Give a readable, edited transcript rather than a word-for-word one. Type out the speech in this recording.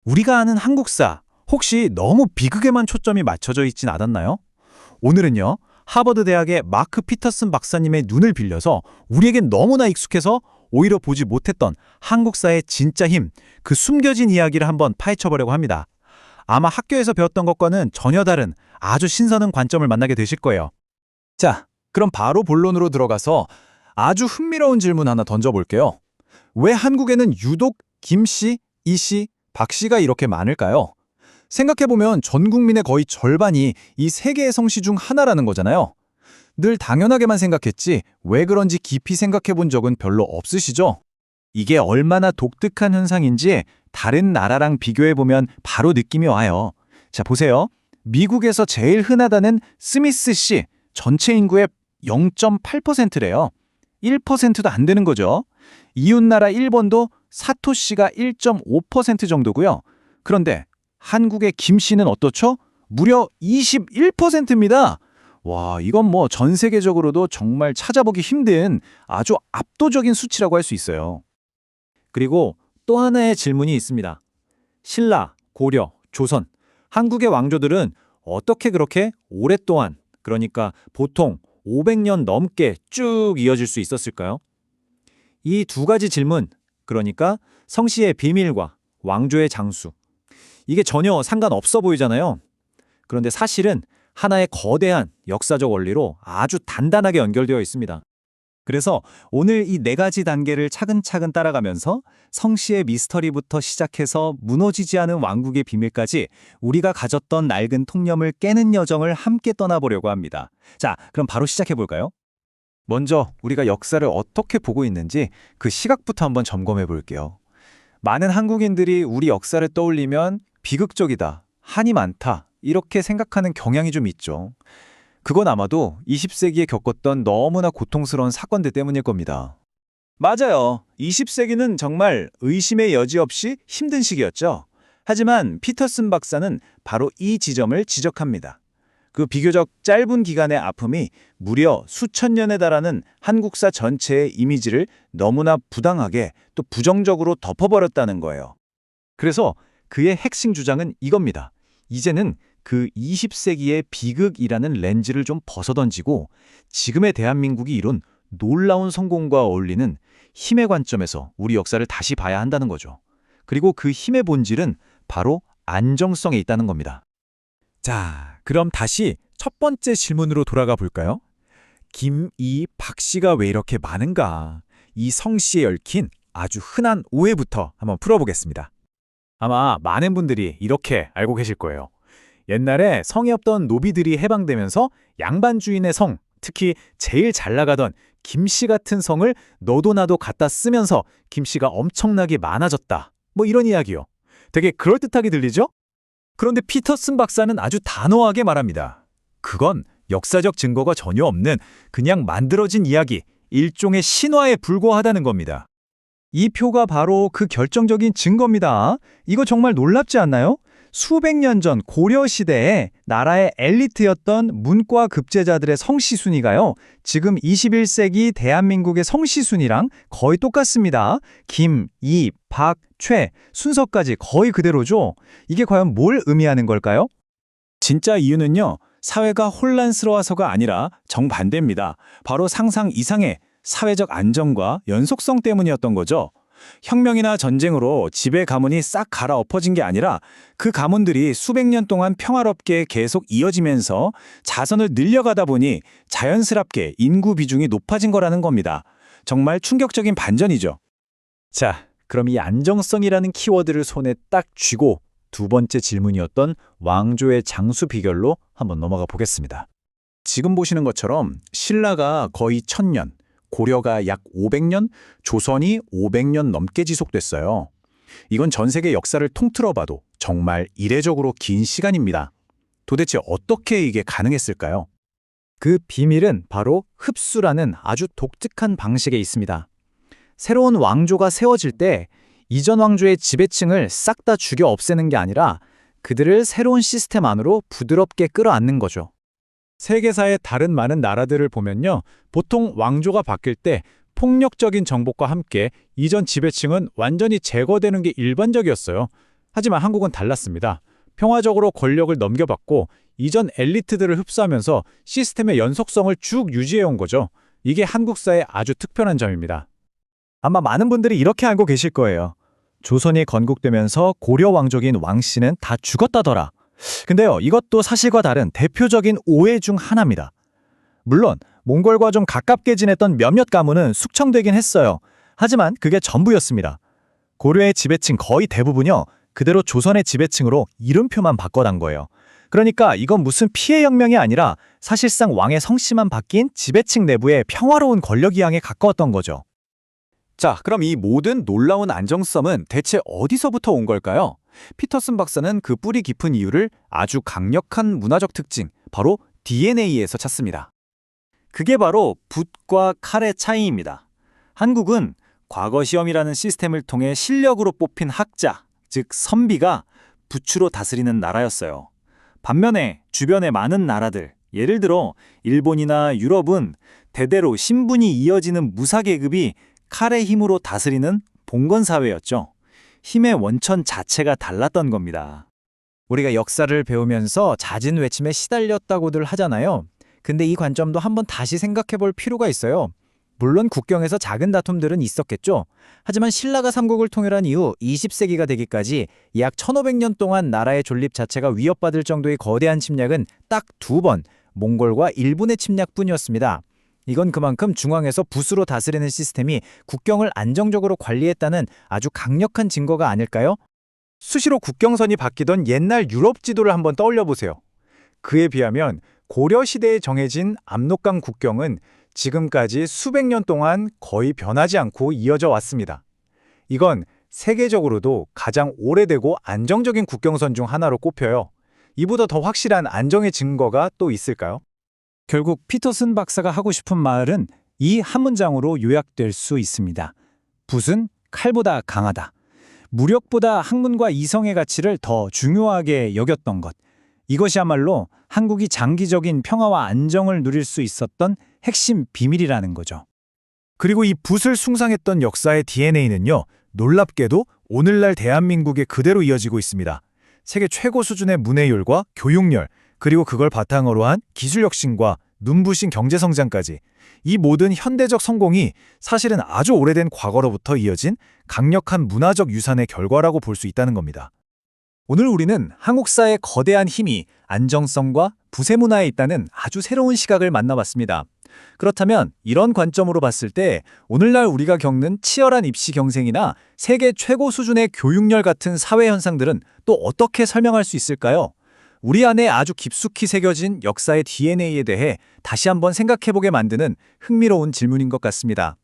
우리가 아는 한국사, 혹시 너무 비극에만 초점이 맞춰져 있진 않았나요? 오늘은요, 하버드 대학의 마크 피터슨 박사님의 눈을 빌려서 우리에겐 너무나 익숙해서 오히려 보지 못했던 한국사의 진짜 힘, 그 숨겨진 이야기를 한번 파헤쳐보려고 합니다. 아마 학교에서 배웠던 것과는 전혀 다른 아주 신선한 관점을 만나게 되실 거예요. 자, 그럼 바로 본론으로 들어가서 아주 흥미로운 질문 하나 던져볼게요. 왜 한국에는 유독 김씨, 이씨, 박씨가 이렇게 많을까요? 생각해보면 전 국민의 거의 절반이 이 세 개의 성씨 중 하나라는 거잖아요. 늘 당연하게만 생각했지 왜 그런지 깊이 생각해본 적은 별로 없으시죠? 이게 얼마나 독특한 현상인지 다른 나라랑 비교해보면 바로 느낌이 와요. 자, 보세요. 미국에서 제일 흔하다는 스미스 씨, 전체 인구의 0.8%래요. 1%도 안 되는 거죠. 이웃나라 일본도 사토 씨가 1.5% 정도고요. 그런데 한국의 김 씨는 어떻죠? 무려 21%입니다. 와, 이건 뭐 전 세계적으로도 정말 찾아보기 힘든 아주 압도적인 수치라고 할 수 있어요. 그리고 또 하나의 질문이 있습니다. 신라, 고려, 조선, 한국의 왕조들은 어떻게 그렇게 오랫동안, 그러니까 보통 500년 넘게 쭉 이어질 수 있었을까요? 이 두 가지 질문, 그러니까 성씨의 비밀과 왕조의 장수, 이게 전혀 상관없어 보이잖아요. 그런데 사실은 하나의 거대한 역사적 원리로 아주 단단하게 연결되어 있습니다. 그래서 오늘 이 네 가지 단계를 차근차근 따라가면서 성씨의 미스터리부터 시작해서 무너지지 않은 왕국의 비밀까지 우리가 가졌던 낡은 통념을 깨는 여정을 함께 떠나보려고 합니다. 자, 그럼 바로 시작해볼까요? 먼저 우리가 역사를 어떻게 보고 있는지 그 시각부터 한번 점검해 볼게요. 많은 한국인들이 우리 역사를 떠올리면 비극적이다, 한이 많다, 이렇게 생각하는 경향이 좀 있죠. 그건 아마도 20세기에 겪었던 너무나 고통스러운 사건들 때문일 겁니다. 맞아요. 20세기는 정말 의심의 여지 없이 힘든 시기였죠. 하지만 피터슨 박사는 바로 이 지점을 지적합니다. 그 비교적 짧은 기간의 아픔이 무려 수천 년에 달하는 한국사 전체의 이미지를 너무나 부당하게 또 부정적으로 덮어버렸다는 거예요. 그래서 그의 핵심 주장은 이겁니다. 이제는 그 20세기의 비극이라는 렌즈를 좀 벗어던지고 지금의 대한민국이 이룬 놀라운 성공과 어울리는 힘의 관점에서 우리 역사를 다시 봐야 한다는 거죠. 그리고 그 힘의 본질은 바로 안정성에 있다는 겁니다. 자, 그럼 다시 첫 번째 질문으로 돌아가 볼까요? 김, 이, 박 씨가 왜 이렇게 많은가? 이 성씨에 얽힌 아주 흔한 오해부터 한번 풀어보겠습니다. 아마 많은 분들이 이렇게 알고 계실 거예요. 옛날에 성이 없던 노비들이 해방되면서 양반 주인의 성, 특히 제일 잘 나가던 김씨 같은 성을 너도 나도 갖다 쓰면서 김씨가 엄청나게 많아졌다. 뭐 이런 이야기요. 되게 그럴듯하게 들리죠? 그런데 피터슨 박사는 아주 단호하게 말합니다. 그건 역사적 증거가 전혀 없는 그냥 만들어진 이야기, 일종의 신화에 불과하다는 겁니다. 이 표가 바로 그 결정적인 증거입니다. 이거 정말 놀랍지 않나요? 수백 년 전 고려 시대에 나라의 엘리트였던 문과 급제자들의 성씨 순위가요, 지금 21세기 대한민국의 성씨 순위랑 거의 똑같습니다. 김, 이, 박, 최 순서까지 거의 그대로죠. 이게 과연 뭘 의미하는 걸까요? 진짜 이유는요, 사회가 혼란스러워서가 아니라 정반대입니다. 바로 상상 이상의 사회적 안정과 연속성 때문이었던 거죠. 혁명이나 전쟁으로 지배 가문이 싹 갈아엎어진 게 아니라 그 가문들이 수백 년 동안 평화롭게 계속 이어지면서 자손을 늘려가다 보니 자연스럽게 인구 비중이 높아진 거라는 겁니다. 정말 충격적인 반전이죠. 자, 그럼 이 안정성이라는 키워드를 손에 딱 쥐고 두 번째 질문이었던 왕조의 장수 비결로 한번 넘어가 보겠습니다. 지금 보시는 것처럼 신라가 거의 1000년, 고려가 약 500년, 조선이 500년 넘게 지속됐어요. 이건 전 세계 역사를 통틀어 봐도 정말 이례적으로 긴 시간입니다. 도대체 어떻게 이게 가능했을까요? 그 비밀은 바로 흡수라는 아주 독특한 방식에 있습니다. 새로운 왕조가 세워질 때 이전 왕조의 지배층을 싹 다 죽여 없애는 게 아니라 그들을 새로운 시스템 안으로 부드럽게 끌어안는 거죠. 세계사의 다른 많은 나라들을 보면요, 보통 왕조가 바뀔 때 폭력적인 정복과 함께 이전 지배층은 완전히 제거되는 게 일반적이었어요. 하지만 한국은 달랐습니다. 평화적으로 권력을 넘겨받고 이전 엘리트들을 흡수하면서 시스템의 연속성을 쭉 유지해온 거죠. 이게 한국사의 아주 특별한 점입니다. 아마 많은 분들이 이렇게 알고 계실 거예요. 조선이 건국되면서 고려 왕족인 왕씨는 다 죽었다더라. 근데요, 이것도 사실과 다른 대표적인 오해 중 하나입니다. 물론 몽골과 좀 가깝게 지냈던 몇몇 가문은 숙청되긴 했어요. 하지만 그게 전부였습니다. 고려의 지배층 거의 대부분요, 그대로 조선의 지배층으로 이름표만 바꿔단 거예요. 그러니까 이건 무슨 피해 혁명이 아니라 사실상 왕의 성씨만 바뀐 지배층 내부의 평화로운 권력 이양에 가까웠던 거죠. 자, 그럼 이 모든 놀라운 안정성은 대체 어디서부터 온 걸까요? 피터슨 박사는 그 뿌리 깊은 이유를 아주 강력한 문화적 특징, 바로 DNA에서 찾습니다. 그게 바로 붓과 칼의 차이입니다. 한국은 과거 시험이라는 시스템을 통해 실력으로 뽑힌 학자, 즉 선비가 부추로 다스리는 나라였어요. 반면에 주변의 많은 나라들, 예를 들어 일본이나 유럽은 대대로 신분이 이어지는 무사계급이 칼의 힘으로 다스리는 봉건사회였죠. 힘의 원천 자체가 달랐던 겁니다. 우리가 역사를 배우면서 잦은 외침에 시달렸다고들 하잖아요. 근데 이 관점도 한번 다시 생각해 볼 필요가 있어요. 물론 국경에서 작은 다툼들은 있었겠죠. 하지만 신라가 삼국을 통일한 이후 20세기가 되기까지 약 1500년 동안 나라의 존립 자체가 위협받을 정도의 거대한 침략은 딱 2번, 몽골과 일본의 침략뿐이었습니다. 이건 그만큼 중앙에서 붓으로 다스리는 시스템이 국경을 안정적으로 관리했다는 아주 강력한 증거가 아닐까요? 수시로 국경선이 바뀌던 옛날 유럽 지도를 한번 떠올려 보세요. 그에 비하면 고려 시대에 정해진 압록강 국경은 지금까지 수백 년 동안 거의 변하지 않고 이어져 왔습니다. 이건 세계적으로도 가장 오래되고 안정적인 국경선 중 하나로 꼽혀요. 이보다 더 확실한 안정의 증거가 또 있을까요? 결국 피터슨 박사가 하고 싶은 말은 이 한 문장으로 요약될 수 있습니다. 붓은 칼보다 강하다. 무력보다 학문과 이성의 가치를 더 중요하게 여겼던 것. 이것이야말로 한국이 장기적인 평화와 안정을 누릴 수 있었던 핵심 비밀이라는 거죠. 그리고 이 붓을 숭상했던 역사의 DNA는요, 놀랍게도 오늘날 대한민국에 그대로 이어지고 있습니다. 세계 최고 수준의 문해율과 교육열, 그리고 그걸 바탕으로 한 기술혁신과 눈부신 경제성장까지, 이 모든 현대적 성공이 사실은 아주 오래된 과거로부터 이어진 강력한 문화적 유산의 결과라고 볼 수 있다는 겁니다. 오늘 우리는 한국사의 거대한 힘이 안정성과 부세 문화에 있다는 아주 새로운 시각을 만나봤습니다. 그렇다면 이런 관점으로 봤을 때 오늘날 우리가 겪는 치열한 입시 경쟁이나 세계 최고 수준의 교육열 같은 사회 현상들은 또 어떻게 설명할 수 있을까요? 우리 안에 아주 깊숙이 새겨진 역사의 DNA에 대해 다시 한번 생각해보게 만드는 흥미로운 질문인 것 같습니다.